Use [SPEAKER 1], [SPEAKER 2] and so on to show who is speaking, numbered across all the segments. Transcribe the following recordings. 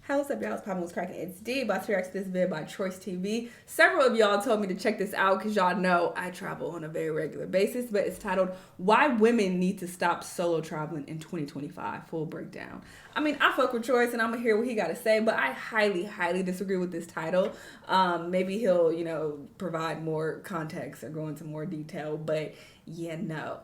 [SPEAKER 1] How's up, y'all? It's Poppin' What's Cracking. It's D, about to react to this video by TroyceTv. Several of y'all told me to check this out because y'all know I travel on a very regular basis, but it's titled, Why Women Need to Stop Solo Traveling in 2025. Full breakdown. I mean, I fuck with Troyce and I'm gonna hear what he gotta say, but I highly disagree with this title. Maybe he'll, provide more context or go into more detail, but yeah, no.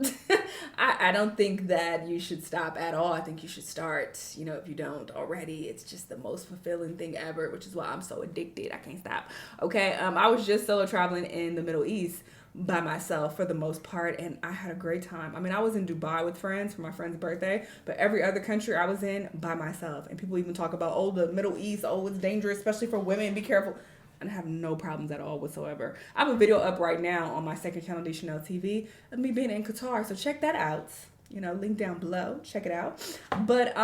[SPEAKER 1] I don't think that you should stop at all. I think you should start, if you don't already. It's just the most fulfilling thing ever, which is why I'm so addicted. I can't stop. Okay, I was just solo traveling in the Middle East by myself for the most part, and I had a great time. I mean, I was in Dubai with friends for my friend's birthday, but every other country I was in by myself. And people even talk about, oh, the Middle East, oh, it's dangerous, especially for women, be careful. I have no problems at all whatsoever. I have a video up right now on my second channel, Shanell TV, of me being in Qatar, so check that out. Link down below. Check it out. But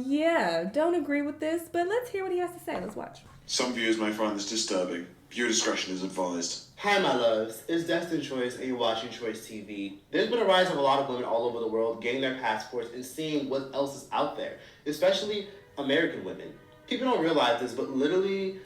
[SPEAKER 1] yeah, don't agree with this, but let's hear what he has to say. Let's watch.
[SPEAKER 2] Some viewers may find this disturbing. Viewer discretion is advised.
[SPEAKER 3] Hi, my loves. It's Destin Troyce, and you're watching TroyceTv. There's been a rise of a lot of women all over the world getting their passports and seeing what else is out there, especially American women. People don't realize this, but literally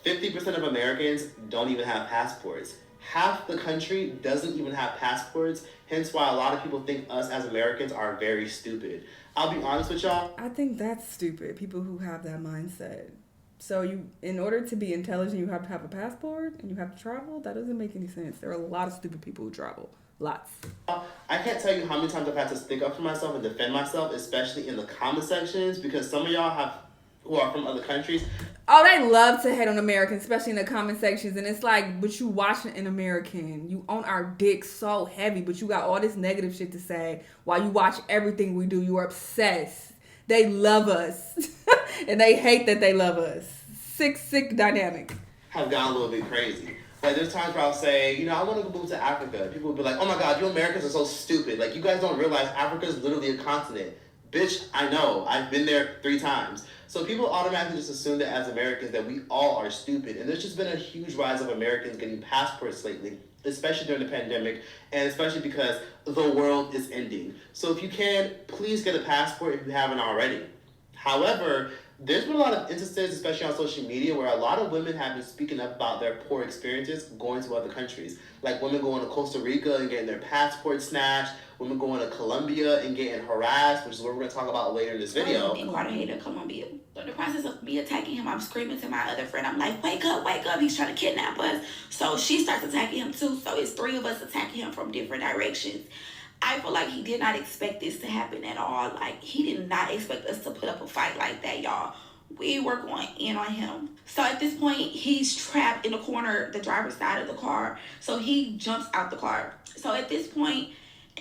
[SPEAKER 3] 50% of Americans don't even have passports. Half the country doesn't even have passports, hence why a lot of people think us as Americans are very stupid. I'll be honest with y'all.
[SPEAKER 1] I think that's stupid, people who have that mindset. So in order to be intelligent, you have to have a passport and you have to travel? That doesn't make any sense. There are a lot of stupid people who travel. Lots.
[SPEAKER 3] I can't tell you how many times I've had to stick up for myself and defend myself, especially in the comment sections, because some of y'all who are from other countries.
[SPEAKER 1] Oh, they love to hate on Americans, especially in the comment sections. And it's like, but you watching an American. You own our dick so heavy, but you got all this negative shit to say while you watch everything we do. You are obsessed. They love us. And they hate that they love us. Sick dynamic.
[SPEAKER 3] Have gone a little bit crazy. Like, there's times where I'll say, I want to go move to Africa. People will be like, oh my God, you Americans are so stupid. Like, you guys don't realize Africa is literally a continent. Bitch, I know. I've been there 3 times. So people automatically just assume that as Americans that we all are stupid. And there's just been a huge rise of Americans getting passports lately, especially during the pandemic, and especially because the world is ending. So if you can, please get a passport if you haven't already. However, there's been a lot of instances, especially on social media, where a lot of women have been speaking up about their poor experiences going to other countries. Like women going to Costa Rica and getting their passports snatched, women going to Colombia and getting harassed, which is what we're going to talk about later in this video.
[SPEAKER 4] In Cartagena, Colombia. In the process of me attacking him, I'm screaming to my other friend. I'm like, wake up, he's trying to kidnap us. So she starts attacking him too. So it's 3 of us attacking him from different directions. I feel like he did not expect this to happen at all. Like, he did not expect us to put up a fight like that, y'all. We were going in on him. So at this point, he's trapped in the corner, the driver's side of the car. So he jumps out the car. So at this point,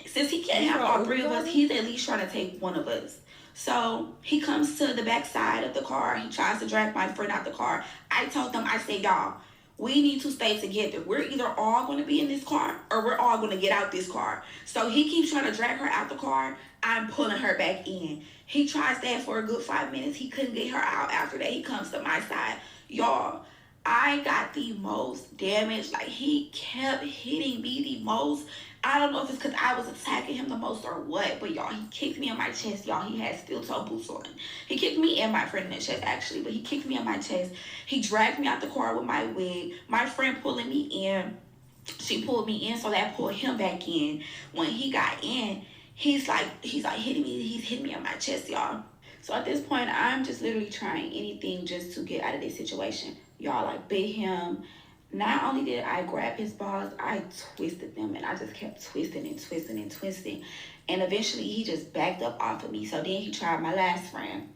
[SPEAKER 4] since he can't have all 3 of us, he's at least trying to take one of us. So he comes to the back side of the car. He tries to drag my friend out the car. I told them, I said, y'all, we need to stay together. We're either all going to be in this car or we're all going to get out this car. So he keeps trying to drag her out the car. I'm pulling her back in. He tries that for a good 5 minutes. He couldn't get her out. After that, he comes to my side. Y'all, I got the most damage. Like, he kept hitting me the most. I don't know if it's because I was attacking him the most or what, but y'all, he kicked me in my chest, y'all. He had steel toe boots on. He kicked me and my friend in the chest, actually, but he kicked me in my chest. He dragged me out the car with my wig. My friend pulling me in. She pulled me in, so that pulled him back in. When he got in, he's like hitting me. He's hitting me on my chest, y'all. So at this point, I'm just literally trying anything just to get out of this situation. Y'all, like, bit him. Not only did I grab his balls, I twisted them, and I just kept twisting and twisting and twisting. And eventually, he just backed up off of me. So then he tried my last friend.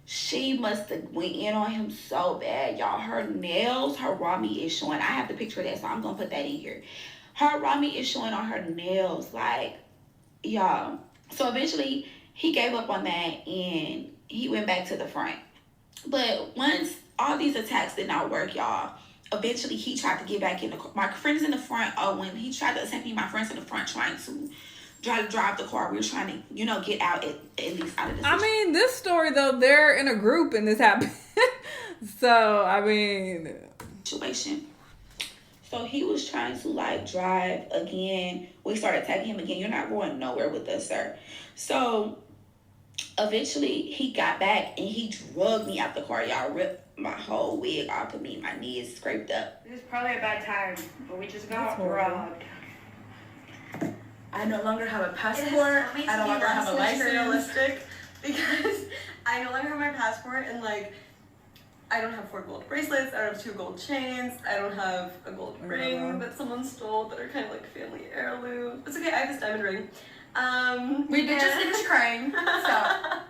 [SPEAKER 4] She must have went in on him so bad, y'all. Her nails, her raw meat is showing. I have the picture of that, so I'm going to put that in here. Her raw meat is showing on her nails, like, y'all. So eventually, he gave up on that, and he went back to the front. But once all these attacks did not work, y'all, eventually he tried to get back in the car. My friend's in the front. When he tried to attack me, my friend's in the front trying to drive the car. We were trying to, get out at least out of the situation.
[SPEAKER 1] I mean, this story, though, they're in a group and this happened. So, I mean...
[SPEAKER 4] Situation. So he was trying to, drive again. We started attacking him again. You're not going nowhere with us, sir. So Eventually, he got back and he drugged me out the car. Y'all ripped my whole wig off of me. My knees scraped up.
[SPEAKER 5] It was probably a bad time, but we just got
[SPEAKER 1] horrible.
[SPEAKER 5] robbed.
[SPEAKER 6] I no longer have a passport. I no longer have a license. Realistic because I no longer have my passport, and like I don't have 4 gold bracelets. I don't have 2 gold chains. I don't have a gold ring that someone stole that are kind of like family heirloom. It's okay. I have this diamond ring.
[SPEAKER 7] We did just finish crying. So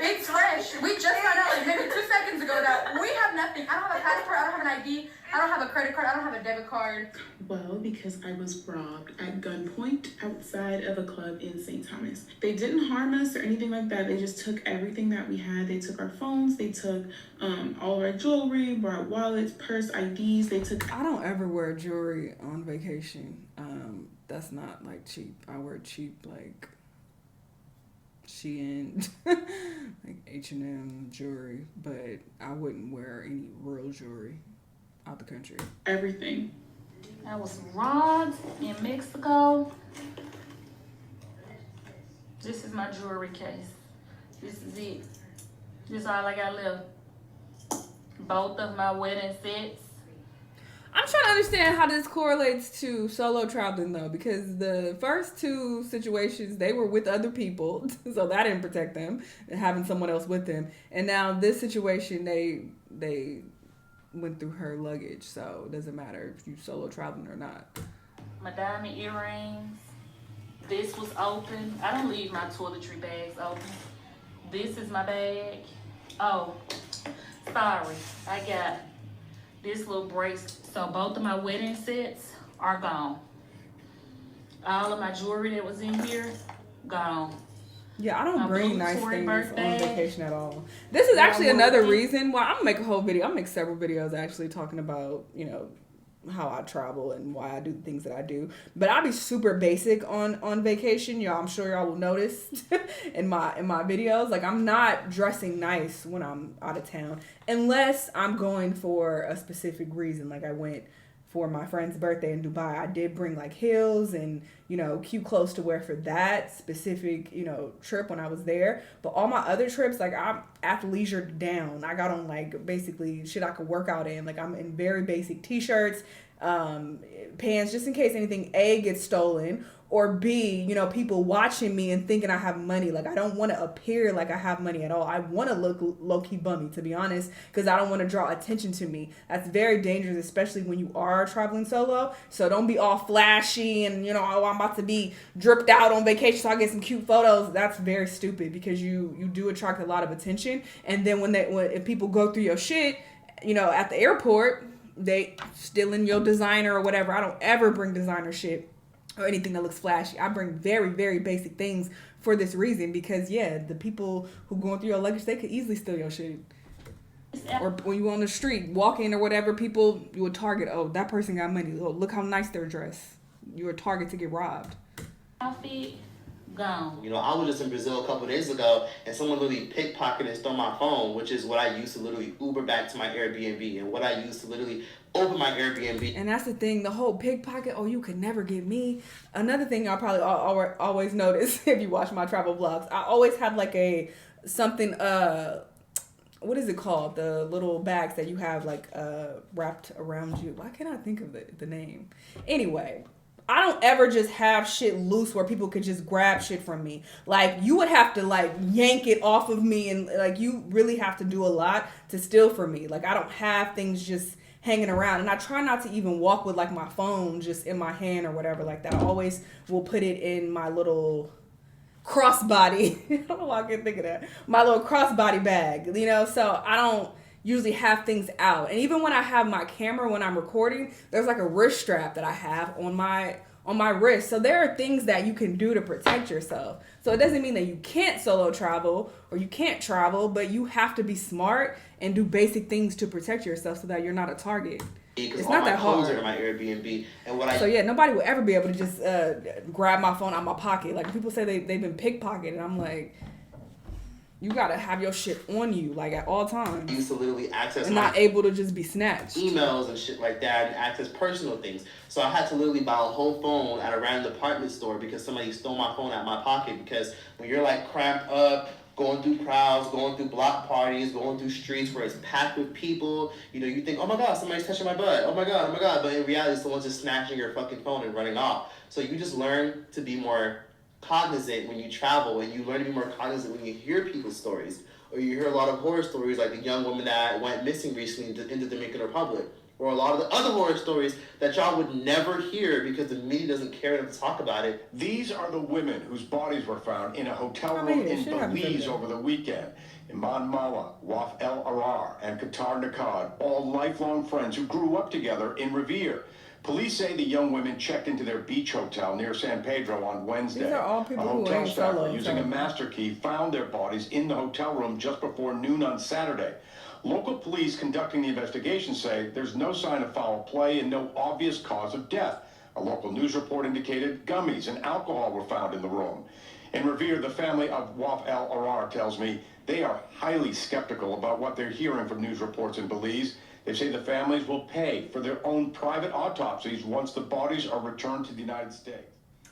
[SPEAKER 7] it's fresh. We just found out like maybe 2 seconds ago that we have nothing. I don't have a passport. I don't have an ID. I don't have a credit card. I don't have a debit card.
[SPEAKER 8] Well, because I was robbed at gunpoint outside of a club in St. Thomas. They didn't harm us or anything like that. They just took everything that we had. They took our phones. They took all our jewelry, brought wallets, purse, IDs. They took...
[SPEAKER 1] I don't ever wear jewelry on vacation. That's not like cheap. I wear cheap like Shein, like H&M jewelry, but I wouldn't wear any real jewelry out the country.
[SPEAKER 8] Everything.
[SPEAKER 9] I was robbed in Mexico. This is my jewelry case. This is it. This is all I got left. Both of my wedding sets.
[SPEAKER 1] I'm trying to understand how this correlates to solo traveling though, because the first 2 situations they were with other people, so that didn't protect them, having someone else with them. And now this situation, they went through her luggage, so it doesn't matter if you solo traveling or not.
[SPEAKER 9] My diamond earrings. This was open. I don't leave my toiletry bags open. This is my bag. Oh, sorry. I got this little bracelet. So both of my wedding sets are gone. All of my jewelry that was in here, gone.
[SPEAKER 1] Yeah, I don't
[SPEAKER 9] My
[SPEAKER 1] bring nice
[SPEAKER 9] Tory
[SPEAKER 1] things
[SPEAKER 9] birthday.
[SPEAKER 1] on vacation at all. This is actually another reason why I'm gonna make a whole video. I'll make several videos actually talking about, you know, how I travel and why I do the things that I do. But I'll be super basic on vacation. Y'all, I'm sure y'all will notice in my videos. Like, I'm not dressing nice when I'm out of town unless I'm going for a specific reason. Like, I went for my friend's birthday in Dubai. I did bring like heels and, you know, cute clothes to wear for that specific, you know, trip when I was there. But all my other trips, like, I'm athleisure down. I got on like basically shit I could work out in. Like, I'm in very basic t-shirts, pants, just in case anything A, gets stolen, or B, you know, people watching me and thinking I have money. Like, I don't want to appear like I have money at all. I want to look low-key bummy, to be honest, because I don't want to draw attention to me. That's very dangerous, especially when you are traveling solo. So don't be all flashy and, you know, oh, I'm about to be dripped out on vacation so I get some cute photos. That's very stupid, because you do attract a lot of attention. And then if people go through your shit, you know, at the airport, they stealing your designer or whatever. I don't ever bring designer shit or anything that looks flashy. I bring very, very basic things for this reason, because yeah, the people who going through your luggage, they could easily steal your shit. Or when you on the street walking or whatever, people, you would target, oh, that person got money. Oh, look how nice they're dressed. You're a target to get robbed.
[SPEAKER 9] Outfit, gone.
[SPEAKER 3] You know, I was just in Brazil a couple days ago, and someone literally pickpocketed and stole my phone, which is what I used to literally Uber back to my Airbnb, and what I used to literally open my Airbnb.
[SPEAKER 1] And that's the thing, the whole pickpocket, oh, you could never get me. Another thing y'all probably always notice if you watch my travel vlogs, I always have like something, what is it called? The little bags that you have like wrapped around you. Why can't I think of the name? Anyway, I don't ever just have shit loose where people could just grab shit from me. Like, you would have to like yank it off of me, and like you really have to do a lot to steal from me. Like, I don't have things just hanging around, and I try not to even walk with like my phone just in my hand or whatever like that. I always will put it in my little crossbody. I don't know why I can't think of that. My little crossbody bag, you know, so I don't usually have things out. And even when I have my camera, when I'm recording, there's like a wrist strap that I have on my wrist. So there are things that you can do to protect yourself. So it doesn't mean that you can't solo travel or you can't travel, but you have to be smart and do basic things to protect yourself so that you're not a target. It's not that hard.
[SPEAKER 3] Are in my Airbnb, and
[SPEAKER 1] So yeah, nobody will ever be able to just grab my phone out of my pocket. Like, people say they've been pickpocketed, and I'm like, you gotta have your shit on you, like, at all times.
[SPEAKER 3] I used to literally access
[SPEAKER 1] and not able to just be snatched.
[SPEAKER 3] Emails and shit like that, and access personal things. So I had to literally buy a whole phone at a random department store because somebody stole my phone out of my pocket. Because when you're like cramped up going through crowds, going through block parties, going through streets where it's packed with people. You know, you think, oh my God, somebody's touching my butt. Oh my God. But in reality, someone's just snatching your fucking phone and running off. So you just learn to be more cognizant when you travel, and you learn to be more cognizant when you hear people's stories. Or you hear a lot of horror stories like the young woman that went missing recently in the Dominican Republic. Or a lot of the other horror stories that y'all would never hear because the media doesn't care enough to talk about it.
[SPEAKER 10] These are the women whose bodies were found in a hotel room in Belize over the weekend. Iman Mala, Waf El Arar, and Qatar Nakad, all lifelong friends who grew up together in Revere. Police say the young women checked into their beach hotel near San Pedro on Wednesday.
[SPEAKER 1] These are all people
[SPEAKER 10] a hotel
[SPEAKER 1] who
[SPEAKER 10] staffer using a master key found their bodies in the hotel room just before noon on Saturday. Local police conducting the investigation say there's no sign of foul play and no obvious cause of death. A local news report indicated gummies and alcohol were found in the room. In Revere, the family of Waf El Arar tells me they are highly skeptical about what they're hearing from news reports in Belize. They say the families will pay for their own private autopsies once the bodies are returned to the United States.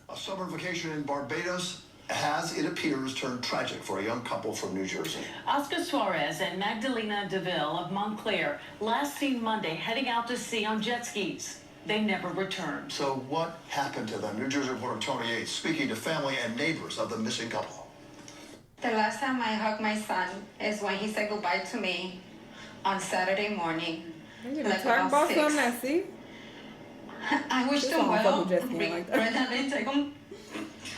[SPEAKER 11] A summer vacation in Barbados has, it appears, turned tragic for a young couple from New Jersey.
[SPEAKER 12] Oscar Suarez and Magdalena DeVille of Montclair, last seen Monday heading out to sea on jet skis. They never returned.
[SPEAKER 11] So what happened to them? New Jersey reporter Tony Yates speaking to family and neighbors of the missing couple.
[SPEAKER 13] The last time I hugged my son is when he said goodbye to me on Saturday morning.
[SPEAKER 1] Like about 6.
[SPEAKER 13] I wished him well. Brenda didn't take him.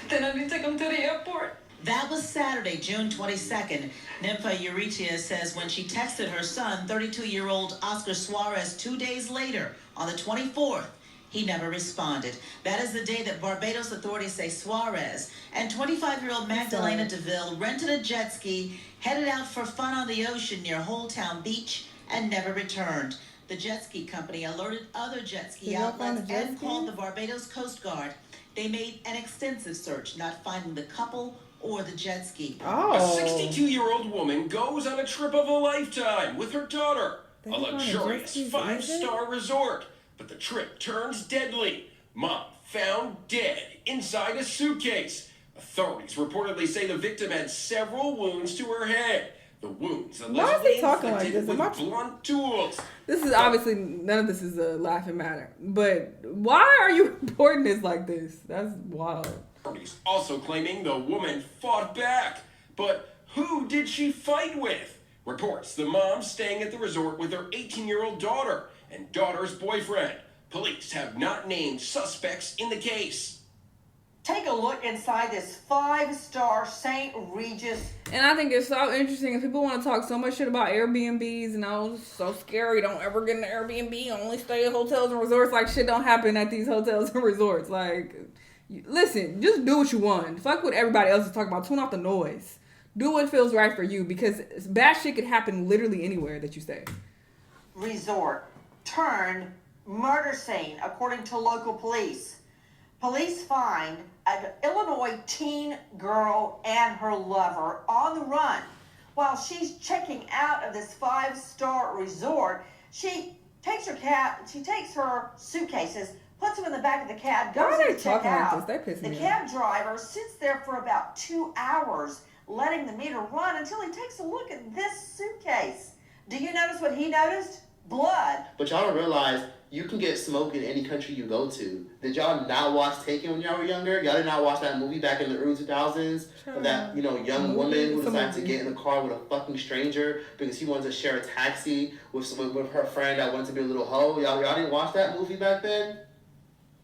[SPEAKER 13] Then I didn't take him to the airport.
[SPEAKER 14] That was Saturday, June 22nd. Nympha Euritia says when she texted her son, 32-year-old Oscar Suarez, 2 days later, on the 24th, he never responded. That is the day that Barbados authorities say Suarez and 25-year-old Magdalena DeVille rented a jet ski, headed out for fun on the ocean near Holetown Beach, and never returned. The jet ski company alerted other jet ski outlets and called the Barbados Coast Guard. They made an extensive search, not finding the couple or the jet ski.
[SPEAKER 15] A 62-year-old woman goes on a trip of a lifetime with her daughter, a luxurious 5-star resort. But the trip turns deadly. Mom found dead inside a suitcase. Authorities reportedly say the victim had several wounds to her head. The wounds allegedly inflicted with blunt tools.
[SPEAKER 1] This is obviously, none of this is a laughing matter. But why are you reporting this like this? That's wild.
[SPEAKER 15] Authorities also claiming the woman fought back. But who did she fight with? Reports the mom staying at the resort with her 18-year-old daughter and daughter's boyfriend. Police have not named suspects in the case.
[SPEAKER 16] Take a look inside this 5-star St. Regis.
[SPEAKER 1] And I think it's so interesting, and people want to talk so much shit about Airbnbs, and oh, it's so scary, don't ever get an Airbnb, only stay at hotels and resorts. Like, shit don't happen at these hotels and resorts. Like, listen, just do what you want. Fuck what everybody else is talking about. Tune off the noise. Do what feels right for you, because bad shit could happen literally anywhere that you stay.
[SPEAKER 16] Resort turned murder scene, according to local police. Police find an Illinois teen girl and her lover on the run. While she's checking out of this 5-star resort, she takes her suitcases, puts them in the back of the cab, goes to check out. The cab driver sits there for about 2 hours, letting the meter run until he takes a look at this suitcase. Do you notice what he noticed? Blood.
[SPEAKER 3] But y'all don't realize you can get smoke in any country you go to. Did y'all not watch Taken when y'all were younger? Y'all did not watch that movie back in the early 2000s? Of that, young woman who decided to get in the car with a fucking stranger because she wanted to share a taxi with her friend that wanted to be a little hoe. Y'all didn't watch that movie back then?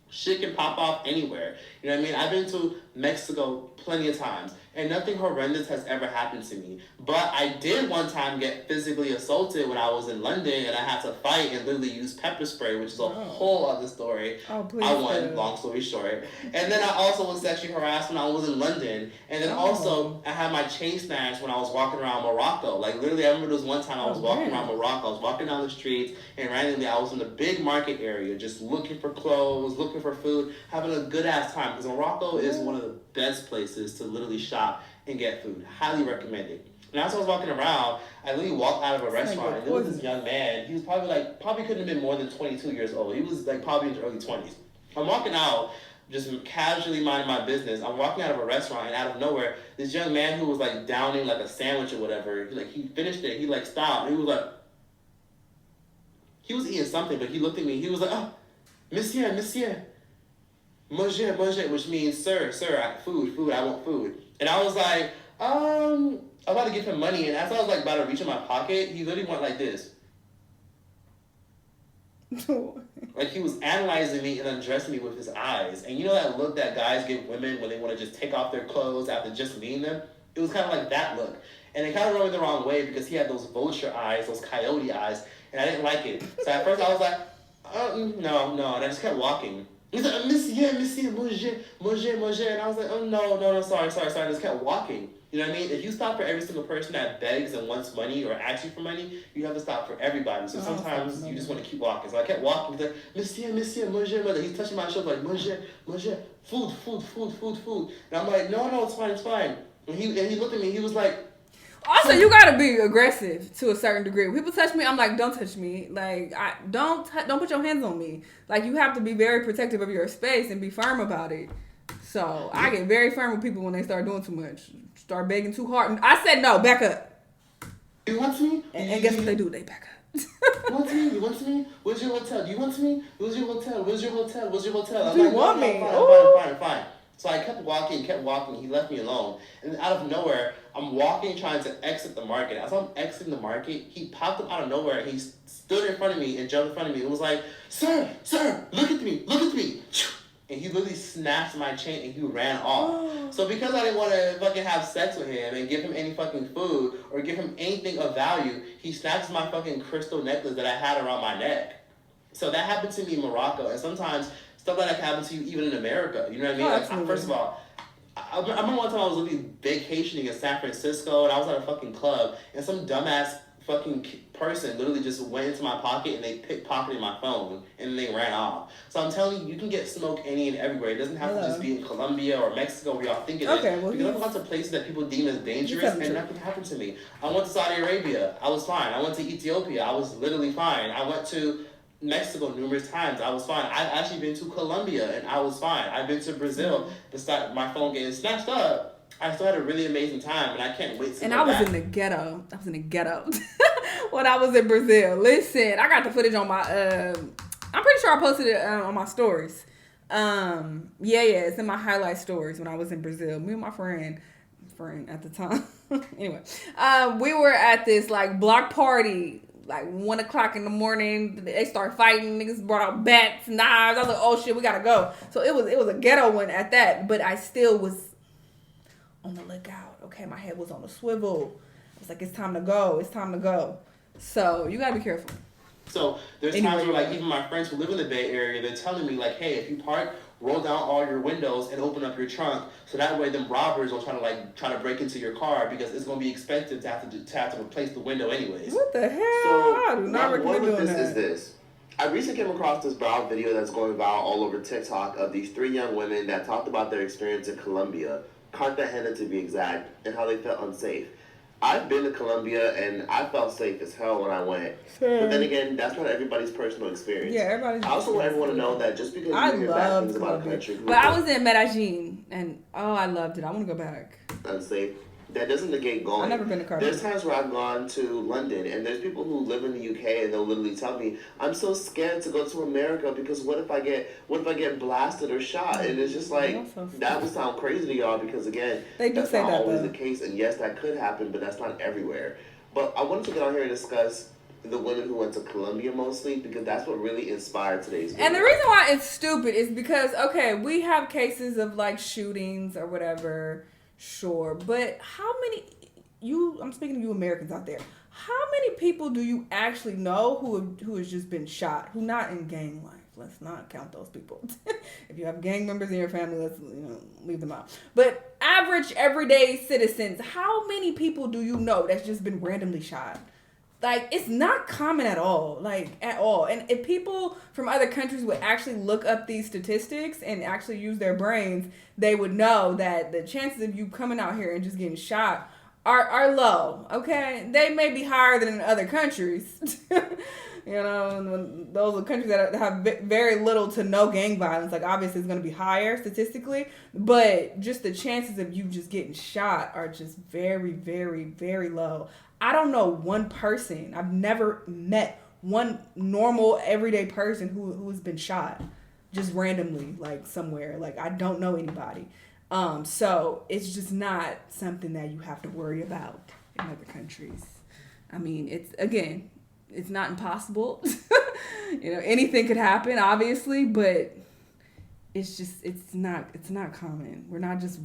[SPEAKER 3] Shit can pop off anywhere. You know what I mean? I've been to Mexico plenty of times, and nothing horrendous has ever happened to me. But I did one time get physically assaulted when I was in London, and I had to fight and literally use pepper spray, which is a whole other story. I won, long story short. And then I also was sexually harassed when I was in London. And then also, I had my chain snatched when I was walking around Morocco. Like, literally, I remember there was one time I was walking around Morocco. I was walking down the streets, and randomly, I was in the big market area, just looking for clothes, looking for food, having a good-ass time. Because Morocco is one of the best places to literally shop and get food. Highly recommend it. And as I was walking around, I literally walked out of a restaurant, and there was this young man. He was probably couldn't have been more than 22 years old. He was probably in his early 20s. I'm walking out. just casually minding my business. I'm walking out of a restaurant, and out of nowhere, this young man who was like downing like a sandwich or whatever, he finished it. He like stopped. And he was like, he was eating something, but he looked at me. He was like, oh, monsieur, manger, which means sir, food, I want food. And I was like, I'm about to give him money, and as I was like about to reach in my pocket, he literally went like this. Like he was analyzing me and undressing me with his eyes. And you know that look that guys give women when they want to just take off their clothes after just meeting them? It was kind of like that look. And it kind of rubbed me the wrong way because he had those vulture eyes, those coyote eyes, and I didn't like it. So at first I was like, no, and I just kept walking. He's like, monsieur, manger. And I was like, oh, no, sorry. I just kept walking. You know what I mean? If you stop for every single person that begs and wants money or asks you for money, you have to stop for everybody. So sometimes you just want to keep walking. So I kept walking. He's like, monsieur, manger. He's touching my shoulder like, manger, food. And I'm like, no, it's fine. And he looked at me. He was like,
[SPEAKER 1] also, you gotta be aggressive to a certain degree. When people touch me, I'm like, don't touch me. Like, don't put your hands on me. Like, you have to be very protective of your space and be firm about it. So I get very firm with people when they start doing too much, start begging too hard. And I said no, back up.
[SPEAKER 3] You want me?
[SPEAKER 1] And guess what they do? They back up.
[SPEAKER 3] You want me? Where's your hotel? Do you want me? Where's your hotel? I'm
[SPEAKER 1] Do you
[SPEAKER 3] like,
[SPEAKER 1] want
[SPEAKER 3] no,
[SPEAKER 1] me?
[SPEAKER 3] Fine. So I kept walking. He left me alone. And out of nowhere, I'm walking, trying to exit the market. As I'm exiting the market, he popped up out of nowhere. And he stood in front of me and jumped in front of me and was like, sir, look at me. And he literally snatched my chain and he ran off. So because I didn't want to fucking have sex with him and give him any fucking food or give him anything of value, he snatched my fucking crystal necklace that I had around my neck. So that happened to me in Morocco. And sometimes stuff like that can happen to you even in America. You know what I mean? First of all, I remember one time I was literally vacationing in San Francisco and I was at a fucking club and some dumbass fucking person literally just went into my pocket and they pickpocketed my phone and they ran off. So I'm telling you, you can get smoke any and everywhere. It doesn't have to just be in Colombia or Mexico where y'all think it is. Because there's lots of places that people deem as dangerous and nothing happened to me. I went to Saudi Arabia. I was fine. I went to Ethiopia. I was literally fine. I went to Mexico numerous times. I was fine. I've actually been to Colombia and I was fine. I've been to Brazil. Despite my phone getting snatched up, I still had a really amazing time and I can't wait to go back.
[SPEAKER 1] In the ghetto. I was in the ghetto when I was in Brazil. Listen, I got the footage on my I'm pretty sure I posted it on my stories. It's in my highlight stories when I was in Brazil. Me and my friend at the time. Anyway, we were at this like block party. Like 1 o'clock in the morning, they start fighting. Niggas brought out bats, knives. I was like, "Oh shit, we gotta go." So it was a ghetto one at that, but I still was on the lookout. Okay, my head was on a swivel. I was like, "It's time to go." So you gotta be careful.
[SPEAKER 3] So there's times where like even my friends who live in the Bay Area, they're telling me like, "Hey, if you park, roll down all your windows and open up your trunk, so that way them robbers will try to break into your car because it's gonna be expensive to have to replace the window anyways."
[SPEAKER 1] What the hell?
[SPEAKER 3] So
[SPEAKER 1] I do not recommend doing that.
[SPEAKER 3] Is this. I recently came across this viral video that's going viral all over TikTok of these 3 young women that talked about their experience in Colombia, Cartagena to be exact, and how they felt unsafe. I've been to Colombia and I felt safe as hell when I went. Sure. But then again, that's not everybody's personal experience.
[SPEAKER 1] Yeah, everybody's.
[SPEAKER 3] I also want everyone to know that just because you hear bad things about a country,
[SPEAKER 1] but I was in Medellin and I loved it. I want to go back.
[SPEAKER 3] Unsafe. That doesn't negate going.
[SPEAKER 1] I've never been to Cartagena.
[SPEAKER 3] There's times where I've gone to London and there's people who live in the UK and they'll literally tell me, "I'm so scared to go to America because what if I get blasted or shot?" And it's just like that would sound crazy to y'all because again, that's not always the case. And yes, that could happen, but that's not everywhere. But I wanted to get on here and discuss the women who went to Colombia mostly because that's what really inspired today's video.
[SPEAKER 1] And the reason why it's stupid is because okay, we have cases of like shootings or whatever. Sure, but how many I'm speaking to you Americans out there. How many people do you actually know who has just been shot, who not in gang life? Let's not count those people. If you have gang members in your family, let's leave them out. But average everyday citizens, how many people do you know that's just been randomly shot? Like, it's not common at all. Like, at all. And if people from other countries would actually look up these statistics and actually use their brains, they would know that the chances of you coming out here and just getting shot are low, okay? They may be higher than in other countries. You know, those are countries that have very little to no gang violence. Like, obviously, it's going to be higher statistically, but just the chances of you just getting shot are just very, very, very low. I don't know one person. I've never met one normal, everyday person who has been shot just randomly, like, somewhere. Like, I don't know anybody. So it's just not something that you have to worry about in other countries. I mean, it's not impossible. You know, anything could happen, obviously, but it's not common. We're not just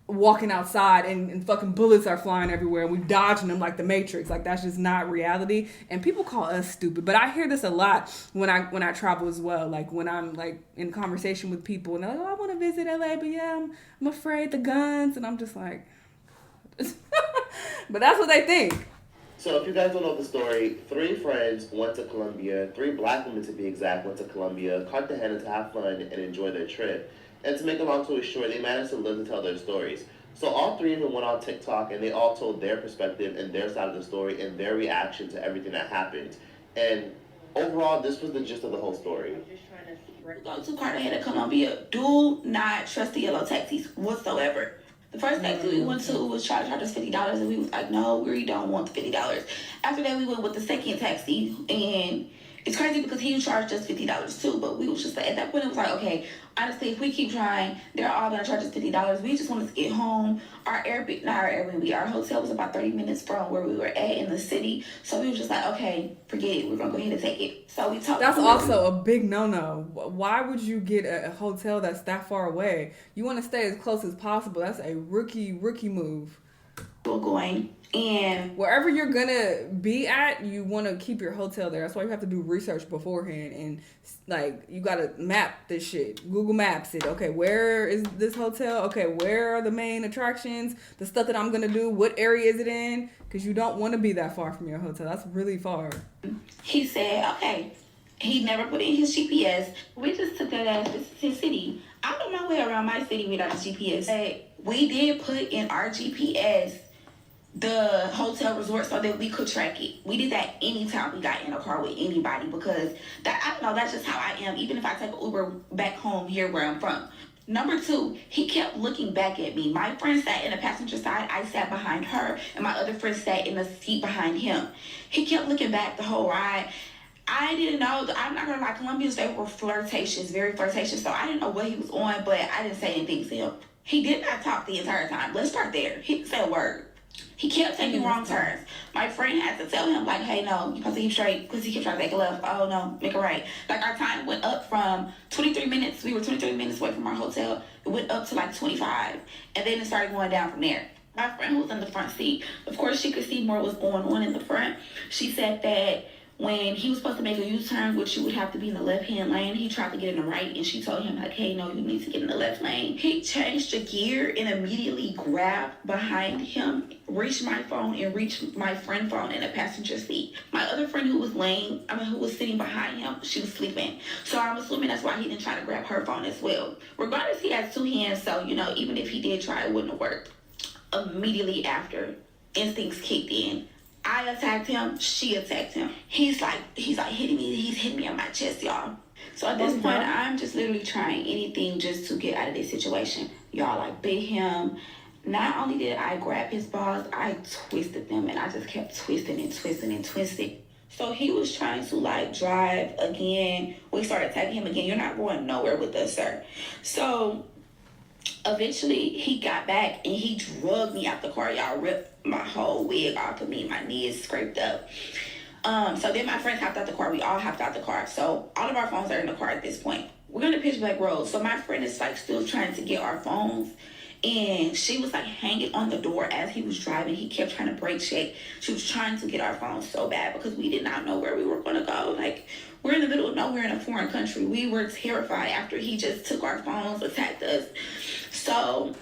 [SPEAKER 1] walking outside and fucking bullets are flying everywhere and we dodging them like the Matrix. Like, that's just not reality. And people call us stupid, but I hear this a lot when I travel as well. Like, when I'm like in conversation with people and they're like, oh, I want to visit LA, but yeah, I'm afraid the guns. And I'm just like, but that's what they think.
[SPEAKER 3] So if you guys don't know the story, 3 friends went to Colombia, 3 black women to be exact, went to Colombia, Cartagena to have fun and enjoy their trip. And to make a long story short, they managed to live to tell their stories. So all 3 of them went on TikTok and they all told their perspective and their side of the story and their reaction to everything that happened. And overall, this was the gist of the whole story.
[SPEAKER 4] Go to Cartagena, Colombia. Do not trust the yellow taxis whatsoever. The first taxi we went to was trying to charge us $50, and we was like, no, we don't want the $50. After that, we went with the second taxi, and it's crazy because he charged us $50 too, but we was just like, at that point, it was like, okay, honestly, if we keep trying, they're all gonna charge us $50. We just wanted to get home. Our hotel was about 30 minutes from where we were at in the city, so we was just like, okay, forget it, we're gonna go ahead and take it. So we talked.
[SPEAKER 1] That's also a big no-no. Why would you get a hotel that's that far away? You want to stay as close as possible. That's a rookie move.
[SPEAKER 4] We're going. And
[SPEAKER 1] wherever you're gonna be at, you want to keep your hotel there. That's why you have to do research beforehand, and like, you gotta map this shit. Google Maps it. Okay, where is this hotel? Okay, where are the main attractions? The stuff that I'm gonna do. What area is it in? Because you don't want to be that far from your hotel. That's really far.
[SPEAKER 4] He said, okay. He never put in his GPS. We just took that as this is his city. I know my way around my city without a GPS. We did put in our GPS the hotel resort so that we could track it. We did that anytime we got in a car with anybody, because that, I don't know, that's just how I am. Even if I take an Uber back home here where I'm from. Number 2, he kept looking back at me. My friend sat in the passenger side, I sat behind her, and my other friend sat in the seat behind him. He kept looking back the whole ride. I didn't know, I'm not gonna lie, Colombians, they were flirtatious, very flirtatious, so I didn't know what he was on, but I didn't say anything to him. He did not talk the entire time. Let's start there. He didn't say a word. He kept taking wrong turns. My friend had to tell him, like, hey, no, you're supposed to keep straight, because he kept trying to take a left. Oh, no, make a right. Like, our time went up from 23 minutes. We were 23 minutes away from our hotel. It went up to, like, 25. And then it started going down from there. My friend who was in the front seat, of course, she could see more what was going on in the front. She said that when he was supposed to make a U-turn, which you would have to be in the left-hand lane, he tried to get in the right, and she told him, like, hey, no, you need to get in the left lane. He changed the gear and immediately grabbed behind him, reached my phone, and reached my friend's phone in the passenger seat. My other friend who was sitting behind him, she was sleeping. So I'm assuming that's why he didn't try to grab her phone as well. Regardless, he has 2 hands, so, you know, even if he did try, it wouldn't have worked. Immediately after, instincts kicked in. I attacked him, she attacked him. He's like hitting me, he's hitting me on my chest, y'all. So at this point, I'm just literally trying anything just to get out of this situation. Y'all, I bit him. Not only did I grab his balls, I twisted them, and I just kept twisting and twisting and twisting. So he was trying to, like, drive again. We started attacking him again. You're not going nowhere with us, sir. So eventually, he got back, and he drugged me out the car. Y'all, ripped my whole wig off of me. My knee is scraped up. So then my friends hopped out the car. We all hopped out the car. So all of our phones are in the car at this point. We're in a pitch black road. So my friend is, like, still trying to get our phones. And she was, like, hanging on the door as he was driving. He kept trying to brake check. She was trying to get our phones so bad because we did not know where we were going to go. Like, we're in the middle of nowhere in a foreign country. We were terrified after he just took our phones, attacked us. So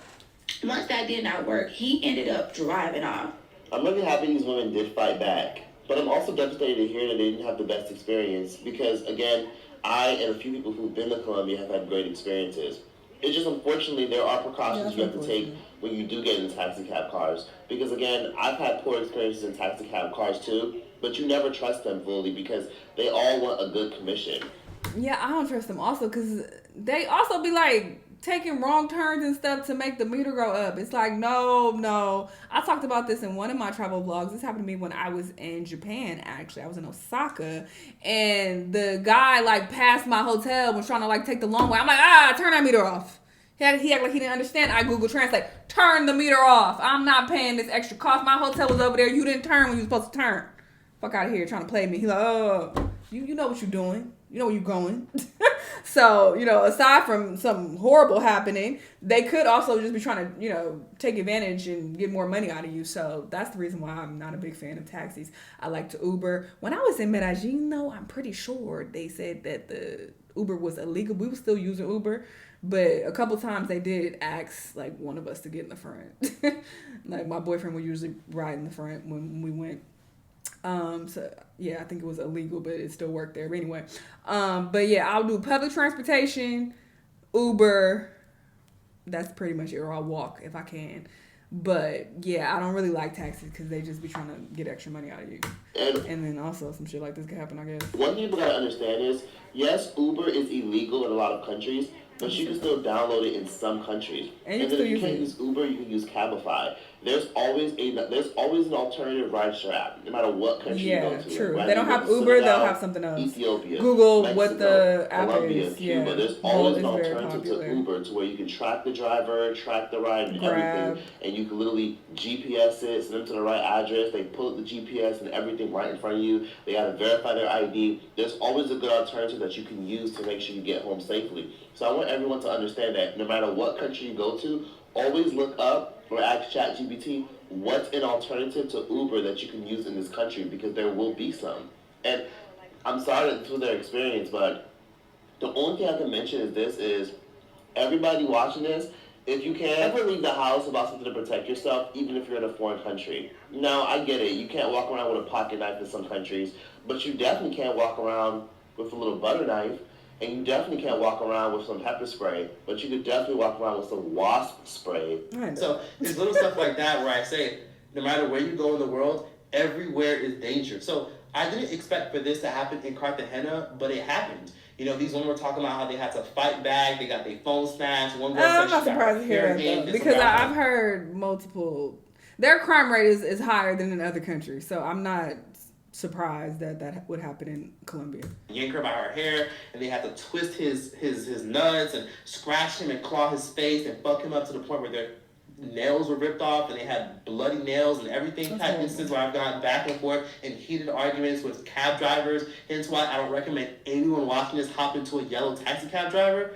[SPEAKER 4] once that did not work, he ended up driving off.
[SPEAKER 3] I'm really happy these women did fight back, but I'm also devastated to hear that they didn't have the best experience because, again, I and a few people who've been to Colombia have had great experiences. It's just unfortunately there are precautions you have to take when you do get in taxi cab cars. Because again, I've had poor experiences in taxi cab cars too, but you never trust them fully because they all want a good commission.
[SPEAKER 1] Yeah, I don't trust them also because they also be like taking wrong turns and stuff to make the meter go up. It's like, no. I talked about this in one of my travel vlogs. This happened to me when I was in Japan, actually. I was in Osaka, and the guy, like, passed my hotel, was trying to, like, take the long way. I'm like, turn that meter off. He act like he didn't understand. I Google Translate, turn the meter off. I'm not paying this extra cost. My hotel was over there. You didn't turn when you were supposed to turn. Fuck out of here trying to play me. He's like, oh, you know what you're doing. You know where you're going. So, aside from some horrible happening, they could also just be trying to, take advantage and get more money out of you. So that's the reason why I'm not a big fan of taxis. I like to Uber. When I was in Medellin, though, I'm pretty sure they said that the Uber was illegal. We were still using Uber, but a couple times they did ask, like, one of us to get in the front. Like, my boyfriend would usually ride in the front when we went. So yeah, I think it was illegal, but it still worked there. But anyway, but yeah, I'll do public transportation, Uber. That's pretty much it, or I'll walk if I can. But yeah, I don't really like taxis because they just be trying to get extra money out of you. And then also some shit like this can happen, I guess.
[SPEAKER 3] One thing people gotta understand is, yes, Uber is illegal in a lot of countries, but you can still download it in some countries. And then if you can't use Uber, you can use Cabify. There's always an alternative rideshare app, no matter what country you go to.
[SPEAKER 1] Yeah, true. If they don't have Uber, they'll have something else.
[SPEAKER 3] Ethiopia,
[SPEAKER 1] Google
[SPEAKER 3] Mexico,
[SPEAKER 1] what the app
[SPEAKER 3] Colombia,
[SPEAKER 1] is.
[SPEAKER 3] Cuba.
[SPEAKER 1] Yeah.
[SPEAKER 3] There's always an alternative to Uber to where you can track the driver, track the ride, and everything. And you can literally GPS it, send them to the right address. They pull up the GPS and everything right in front of you. They got to verify their ID. There's always a good alternative that you can use to make sure you get home safely. So I want everyone to understand that no matter what country you go to, always look up or ask ChatGPT what's an alternative to Uber that you can use in this country, because there will be some. And I'm sorry that this was their experience, but the only thing I can mention is everybody watching this, if you can, ever leave the house about something to protect yourself, even if you're in a foreign country. Now, I get it. You can't walk around with a pocket knife in some countries, but you definitely can't walk around with a little butter knife. And you definitely can't walk around with some pepper spray, but you could definitely walk around with some wasp spray. So it's little stuff like that where I say, no matter where you go in the world, everywhere is danger. So I didn't expect for this to happen in Cartagena, but it happened. These women were talking about how they had to fight back, they got their phone snatched. One girl
[SPEAKER 1] I'm not surprised to hear that, though, because I've heard multiple. Their crime rate is higher than in other countries, so I'm not surprised that would happen in Colombia.
[SPEAKER 3] Yank her by her hair, and they had to twist his nuts and scratch him and claw his face and fuck him up to the point where their nails were ripped off and they had bloody nails and everything. Type instances where I've gone back and forth in heated arguments with cab drivers. Hence why I don't recommend anyone watching this hop into a yellow taxi cab driver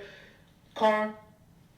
[SPEAKER 3] car.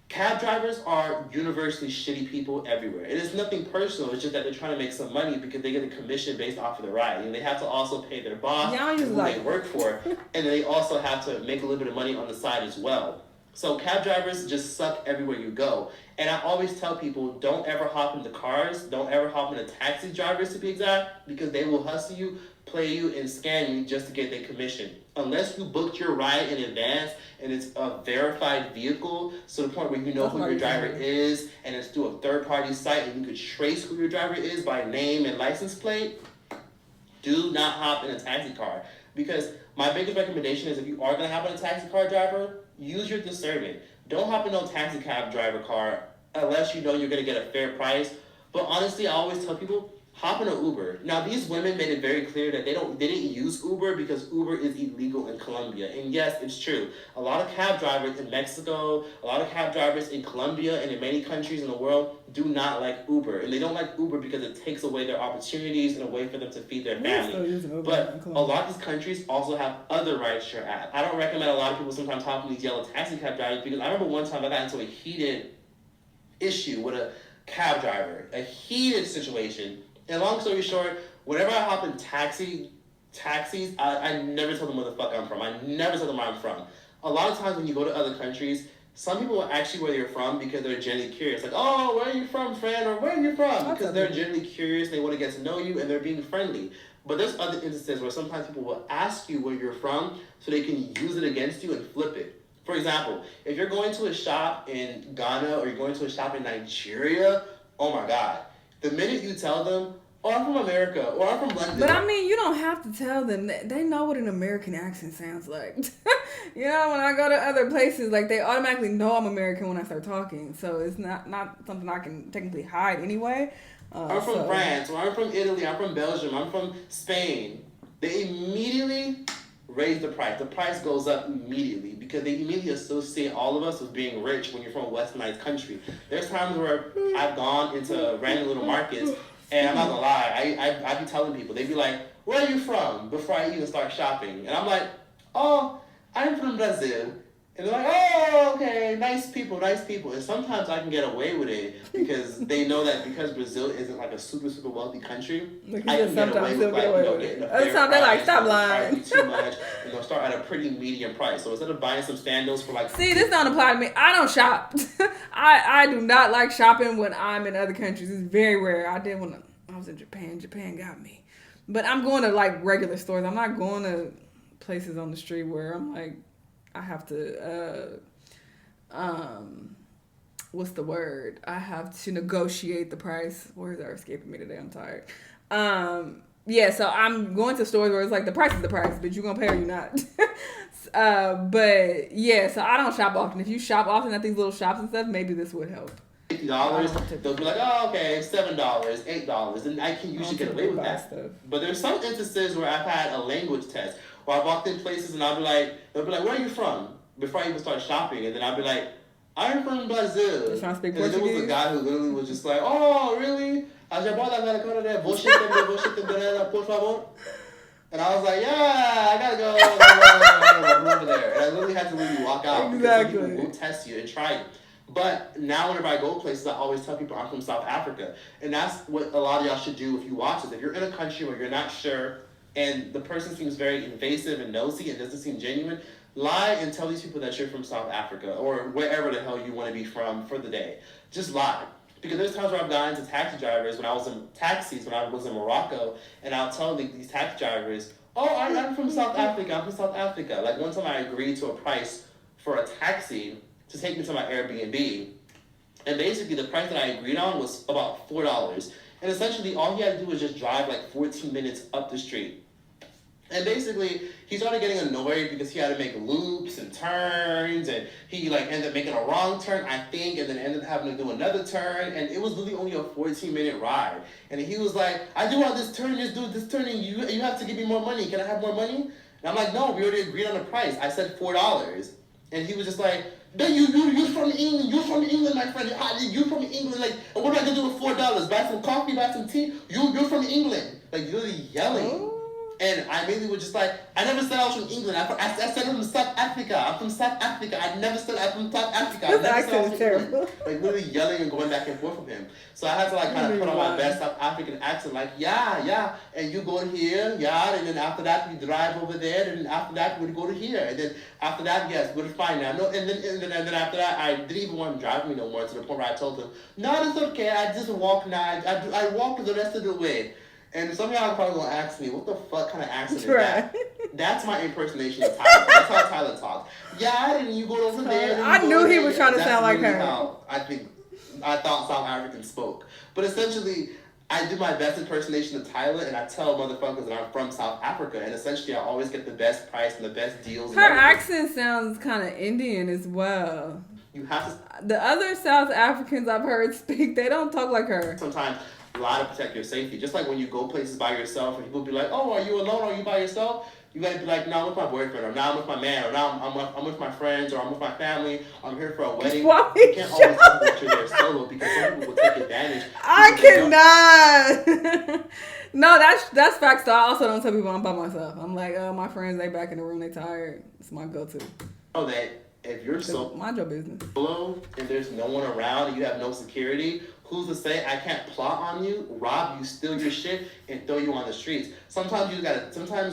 [SPEAKER 3] Cab drivers are universally shitty people everywhere. And it's nothing personal. It's just that they're trying to make some money because they get a commission based off of the ride. And they have to also pay their boss who they work for. And they also have to make a little bit of money on the side as well. So cab drivers just suck everywhere you go. And I always tell people, don't ever hop into cars. Don't ever hop into taxi drivers, to be exact, because they will hustle you, play you, and scam you just to get their commission. Unless you booked your ride in advance and it's a verified vehicle, so the point where you know who your driver is, and it's through a third-party site and you could trace who your driver is by name and license plate, do not hop in a taxi car. Because my biggest recommendation is if you are going to hop in a taxi car driver, use your discernment. Don't hop in no taxi cab driver car unless you know you're going to get a fair price. But honestly, I always tell people, hop in an Uber. Now, these women made it very clear that they didn't use Uber because Uber is illegal in Colombia. And yes, it's true. A lot of cab drivers in Mexico, a lot of cab drivers in Colombia and in many countries in the world do not like Uber. And they don't like Uber because it takes away their opportunities and a way for them to feed their family. But a lot of these countries also have other rideshare apps. I don't recommend a lot of people sometimes hop in these yellow taxi cab drivers because I remember one time I got into a heated issue with a cab driver, a heated situation. And long story short, whenever I hop in taxis, I never tell them where the fuck I'm from. I never tell them where I'm from. A lot of times when you go to other countries, some people will ask you where you're from because they're genuinely curious. Like, oh, where are you from, friend? Or where are you from? Because they're genuinely curious, they want to get to know you, and they're being friendly. But there's other instances where sometimes people will ask you where you're from so they can use it against you and flip it. For example, if you're going to a shop in Ghana or you're going to a shop in Nigeria, oh my God. The minute you tell them, oh, I'm from America, or I'm from London.
[SPEAKER 1] But I mean, you don't have to tell them. They know what an American accent sounds like. You know, when I go to other places, like, they automatically know I'm American when I start talking. So it's not something I can technically hide anyway.
[SPEAKER 3] I'm from France, or I'm from Italy, I'm from Belgium, I'm from Spain. They immediately raise the price. The price goes up immediately because they immediately associate all of us with being rich when you're from a westernized country. There's times where I've gone into random little markets, and I'm not gonna lie, I be telling people, they be like, where are you from? Before I even start shopping. And I'm like, oh, I'm from Brazil. And they're like, oh, okay, nice people. And sometimes I can get away with it because they know that because Brazil isn't like a super, super wealthy country, I can get away with it.
[SPEAKER 1] Other times they're like, stop lying.
[SPEAKER 3] Too much, and they'll start at a pretty medium price. So instead of buying some sandals for like...
[SPEAKER 1] See, this don't apply to me. I don't shop. I do not like shopping when I'm in other countries. It's very rare. I did when I was in Japan. Japan got me. But I'm going to like regular stores. I'm not going to places on the street where I'm like, I have to, what's the word? I have to negotiate the price. Words are escaping me today. I'm tired. Yeah, so I'm going to stores where it's like the price is the price, but you're going to pay or you're not. But yeah, so I don't shop often. If you shop often at these little shops and stuff, maybe this would help.
[SPEAKER 3] $50, they'll be like, oh, okay, $7, $8, and I can usually get away with that. Stuff. But there's some instances where I've had a language test, where I've walked in places and they'll be like, where are you from? Before I even start shopping, and then I'll be like, I'm from Brazil.
[SPEAKER 1] Trying to speak
[SPEAKER 3] and then there was a guy who literally was just like, oh, really? And I was like, yeah, I gotta go over there. And I literally had to literally walk out because people will test you and try it. But now whenever I go places, I always tell people I'm from South Africa. And that's what a lot of y'all should do if you watch this. If you're in a country where you're not sure and the person seems very invasive and nosy and doesn't seem genuine, lie and tell these people that you're from South Africa or wherever the hell you want to be from for the day. Just lie. Because there's times where I've gotten into taxi drivers when I was in taxis, when I was in Morocco, and I'll tell these taxi drivers, oh, I'm from South Africa. Like one time I agreed to a price for a taxi to take me to my Airbnb. And basically the price that I agreed on was about $4. And essentially all he had to do was just drive like 14 minutes up the street. And basically he started getting annoyed because he had to make loops and turns, and he like ended up making a wrong turn, I think, and then ended up having to do another turn, and it was literally only a 14-minute ride. And he was like, I do all this turn, just do this turn, and you have to give me more money. Can I have more money? And I'm like, no, we already agreed on the price. I said $4. And he was just like, no, you're from England. You're from England, my friend. You're from England. Like, what am I gonna do with $4? Buy some coffee, buy some tea. You're from England. Like, literally yelling. And I mainly was just like, I never said I was from England. I said I'm from South Africa. I'm from South Africa. I never said I'm from South Africa. I never said I was from England. Like, literally yelling and going back and forth from him. So I had to like kind of put on my best South African accent, like, yeah, and you go here, yeah, and then after that you drive over there, and then after that we go to here, and then after that, yes, we're fine now. No, and then after that, I didn't even want him to drive me no more, to the point where I told him, no, it's okay. I just walk now. I walk the rest of the way. And some of y'all are probably going to ask me, what the fuck kind of accent is that? That's my impersonation of Tyler. That's how Tyler talks. Yeah, and you go over there.
[SPEAKER 1] I knew he was trying to sound like her.
[SPEAKER 3] I thought South Africans spoke. But essentially, I do my best impersonation of Tyler, and I tell motherfuckers that I'm from South Africa. And essentially, I always get the best price and the best deals.
[SPEAKER 1] Her accent sounds kind of Indian as well.
[SPEAKER 3] You have to...
[SPEAKER 1] The other South Africans I've heard speak, they don't talk like her.
[SPEAKER 3] Sometimes... lie to protect your safety. Just like when you go places by yourself and people be like, oh, are you alone? Are you by yourself? You gotta be like, no, I'm with my boyfriend, or now I'm with my man, or now I'm with my friends, or I'm with my family, I'm here for a wedding. You can't always tell that you're there solo because some people will take advantage.
[SPEAKER 1] I cannot. No, that's facts though. I also don't tell people I'm by myself. I'm like, my friends, they back in the room, they tired. It's my go-to.
[SPEAKER 3] Oh, that if you're
[SPEAKER 1] mind your business.
[SPEAKER 3] Solo and there's no one around and you have no security, who's to say I can't plot on you, rob you, steal your shit, and throw you on the streets? Sometimes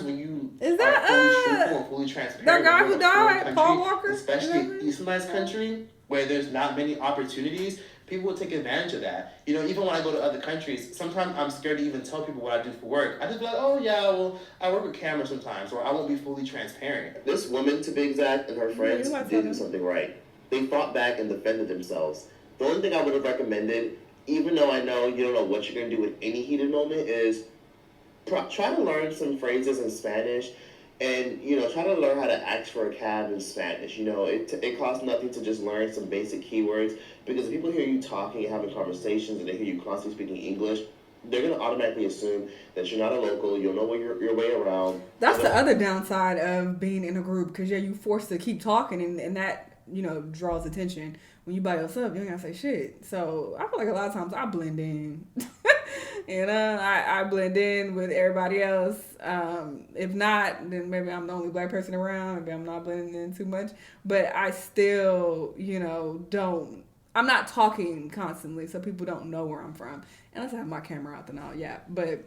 [SPEAKER 3] when you
[SPEAKER 1] are
[SPEAKER 3] fully truthful and fully transparent,
[SPEAKER 1] that guy who died, Paul Walker,
[SPEAKER 3] especially Easternized country where there's not many opportunities, people will take advantage of that. You know, even when I go to other countries, sometimes I'm scared to even tell people what I do for work. I just be like, oh yeah, well, I work with cameras sometimes, or I won't be fully transparent. This woman, to be exact, and her friends did do something right. They fought back and defended themselves. The only thing I would have recommended, even though I know you don't know what you're going to do in any heated moment, is try to learn some phrases in Spanish. And, you know, try to learn how to ask for a cab in Spanish. You know, it costs nothing to just learn some basic keywords, because if people hear you talking and having conversations and they hear you constantly speaking English, they're going to automatically assume that you're not a local, you'll know your way around.
[SPEAKER 1] That's the other downside of being in a group, because you're forced to keep talking, and that, you know, draws attention. When you by yourself, you ain't gotta say shit. So I feel like a lot of times I blend in. You know, I blend in with everybody else. If not, then maybe I'm the only black person around. Maybe I'm not blending in too much. But I still, you know, I'm not talking constantly, so people don't know where I'm from. Unless I have my camera out, then I'll But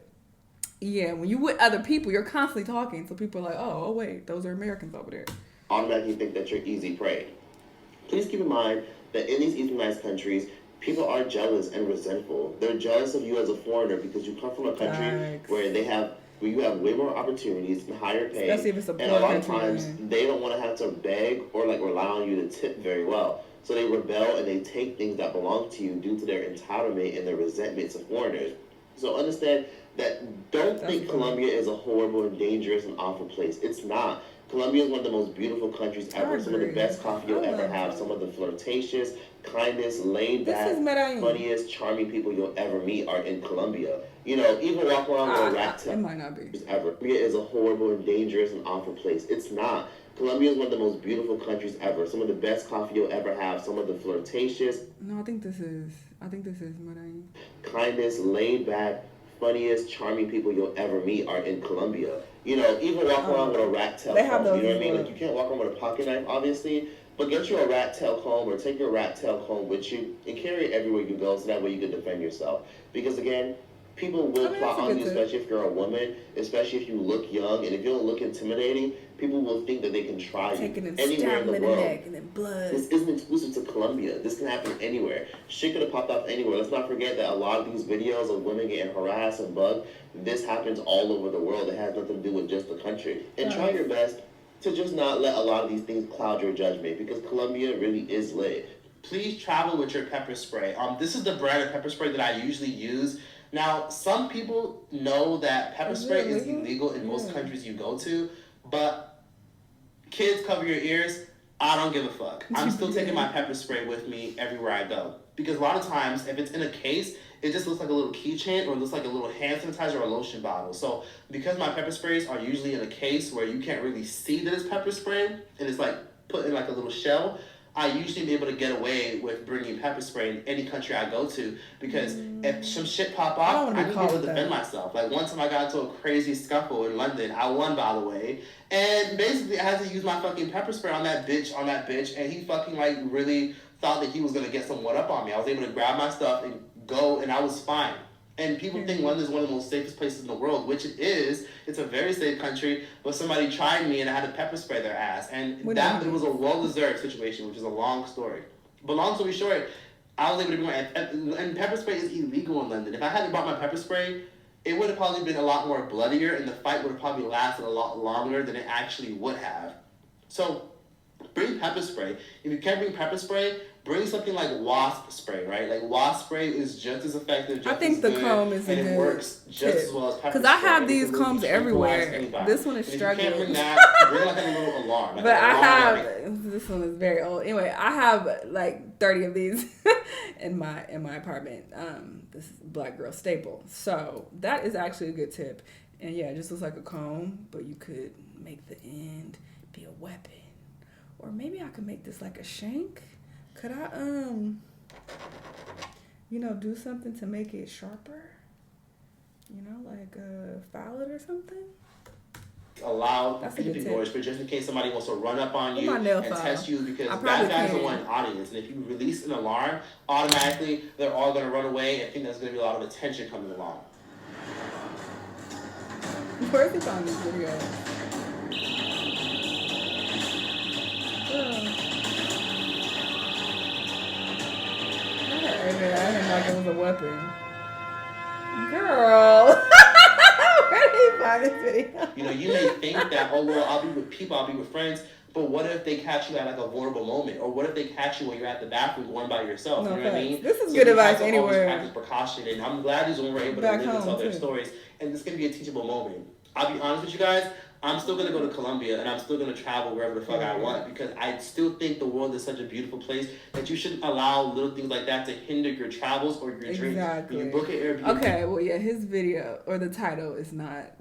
[SPEAKER 1] yeah, when you with other people, you're constantly talking. So people are like, oh wait, those are Americans over there.
[SPEAKER 3] Automatically think that you're easy prey. Please keep in mind that in these Easternized countries, people are jealous and resentful. They're jealous of you as a foreigner because you come from a country where you have way more opportunities and higher pay.
[SPEAKER 1] Especially if it's a poor
[SPEAKER 3] and a lot of
[SPEAKER 1] country,
[SPEAKER 3] times they don't want to have to beg or like rely on you to tip very well. So they rebel and they take things that belong to you due to their entitlement and their resentments of foreigners. So understand that don't think Colombia is a horrible and dangerous and awful place. It's not. Colombia is one of the most beautiful countries ever. Some of the best coffee you'll ever have. Some of the flirtatious, kindest, laid back, funniest, charming people you'll ever meet are in Colombia. You know, even walk around with a rat tail.
[SPEAKER 1] It might not be.
[SPEAKER 3] Ever. Colombia is a horrible and dangerous and awful place. It's not. Colombia is one of the most beautiful countries ever. Some of the best coffee you'll ever have. Some of the flirtatious.
[SPEAKER 1] No, I think this is Medellin.
[SPEAKER 3] Kindest, laid back, funniest, charming people you'll ever meet are in Colombia. You know, even walk around with a rat tail comb. You know what I mean? Like, you can't walk around with a pocket knife, obviously, but get you a rat tail comb or take your rat tail comb with you and carry it everywhere you go so that way you can defend yourself. Because, again, people will plot on you, especially if you're a woman, especially if you look young, and if you don't look intimidating, people will think that they can try you anywhere in the world.
[SPEAKER 1] Neck and then blood.
[SPEAKER 3] This isn't exclusive to Colombia. This can happen anywhere. Shit could have popped off anywhere. Let's not forget that a lot of these videos of women getting harassed and bugged, this happens all over the world. It has nothing to do with just the country. And try your best to just not let a lot of these things cloud your judgment, because Colombia really is lit. Please travel with your pepper spray. This is the brand of pepper spray that I usually use. Now, some people know that pepper spray is illegal in most countries you go to, but kids, cover your ears. I don't give a fuck. I'm still taking my pepper spray with me everywhere I go. Because a lot of times, if it's in a case, it just looks like a little keychain or it looks like a little hand sanitizer or a lotion bottle. So because my pepper sprays are usually in a case where you can't really see that it's pepper spray, and it's like put in like a little shell, I usually be able to get away with bringing pepper spray in any country I go to, because if some shit pop off, I can be able to defend myself. Like one time I got into a crazy scuffle in London. I won, by the way, and basically I had to use my fucking pepper spray on that bitch, and he fucking like really thought that he was gonna get some one up on me. I was able to grab my stuff and go, and I was fine. And people think London is one of the most safest places in the world, which it is. It's a very safe country, but somebody tried me and I had to pepper spray their ass. And it was a well-deserved situation, which is a long story. But long story short, I was able to bring my... And pepper spray is illegal in London. If I hadn't brought my pepper spray, it would have probably been a lot more bloodier, and the fight would have probably lasted a lot longer than it actually would have. So, bring pepper spray. If you can't bring pepper spray, bring something like wasp spray, right? Like wasp spray is just as effective,
[SPEAKER 1] I think the comb is a good
[SPEAKER 3] works just as well as pepper spray.
[SPEAKER 1] Because I have these combs everywhere. This one is struggling.
[SPEAKER 3] If you can't bring that, bring like a little alarm. Like
[SPEAKER 1] but I have, this one is very old. Anyway, I have like 30 of these in my apartment. This is a black girl staple. So that is actually a good tip. And yeah, it just looks like a comb, but you could make the end be a weapon. Or maybe I could make this like a shank. Could I, do something to make it sharper? Like file it or something?
[SPEAKER 3] Allow beeping noise, but just in case somebody wants to run up on you and test you, because bad guys are one audience, and if you release an alarm, automatically they're all going to run away and think there's going to be a lot of attention coming along.
[SPEAKER 1] Where's it on this video? like it was a weapon. Girl. Where did he find this video?
[SPEAKER 3] You know, you may think that, oh, well, I'll be with people, I'll be with friends. But what if they catch you at like a vulnerable moment? Or what if they catch you when you're at the bathroom going by yourself?
[SPEAKER 1] No,
[SPEAKER 3] you know what I mean?
[SPEAKER 1] This is good advice anywhere.
[SPEAKER 3] Practice precaution, and I'm glad these women were able to live and tell their stories. And this can be a teachable moment. I'll be honest with you guys, I'm still going to go to Colombia, and I'm still going to travel wherever the fuck I want, because I still think the world is such a beautiful place that you shouldn't allow little things like that to hinder your travels or your dreams. When you book an Airbnb.
[SPEAKER 1] Okay, well, yeah, his video, or the title, is not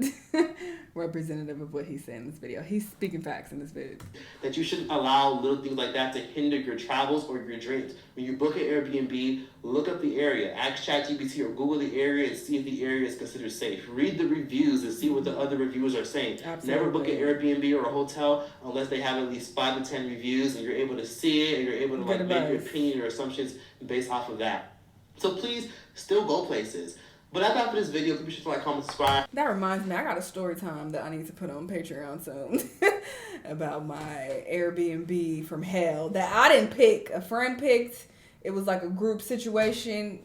[SPEAKER 1] representative of what he's saying in this video. He's speaking facts in this video.
[SPEAKER 3] That you shouldn't allow little things like that to hinder your travels or your dreams. When you book an Airbnb, look up the area. Ask ChatGPT or Google the area and see if the area is considered safe. Read the reviews and see what the other reviewers are saying.
[SPEAKER 1] Absolutely.
[SPEAKER 3] Never book an Airbnb or a hotel unless they have at least 5 to 10 reviews and you're able to see it and you're able to like make your opinion or assumptions based off of that. So please still go places. But that's all for this video. Be sure to like, comment, subscribe.
[SPEAKER 1] That reminds me, I got a story time that I need to put on Patreon soon about my Airbnb from hell that I didn't pick. A friend picked. It was like a group situation.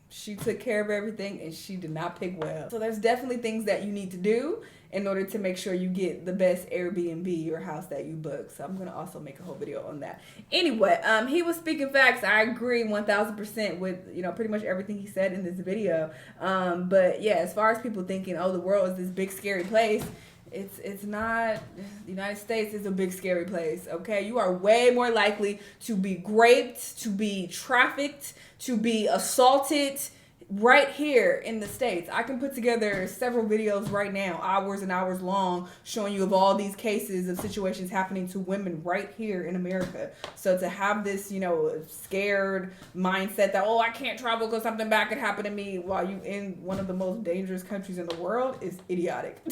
[SPEAKER 1] She took care of everything and she did not pick well. So there's definitely things that you need to do in order to make sure you get the best Airbnb or house that you book. So I'm going to also make a whole video on that. Anyway, he was speaking facts. I agree 1000% with, you know, pretty much everything he said in this video. But yeah, as far as people thinking, oh, the world is this big scary place, it's not. The United States is a big scary place, okay? You are way more likely to be raped, to be trafficked, to be assaulted right here in the States. I can put together several videos right now, hours and hours long, showing you of all these cases of situations happening to women right here in America. So to have this, you know, scared mindset that, oh, I can't travel because something bad could happen to me while you in one of the most dangerous countries in the world is idiotic.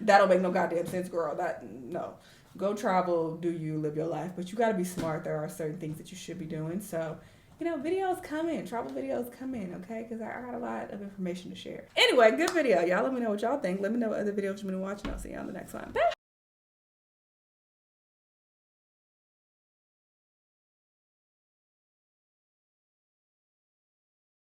[SPEAKER 1] That don't make no goddamn sense, girl. No. Go travel, do you, live your life. But you got to be smart. There are certain things that you should be doing. So, you know, videos coming, travel videos coming, okay? Because I got a lot of information to share. Anyway, good video. Y'all let me know what y'all think. Let me know what other videos you've been watching. I'll see you on the next one. Bye.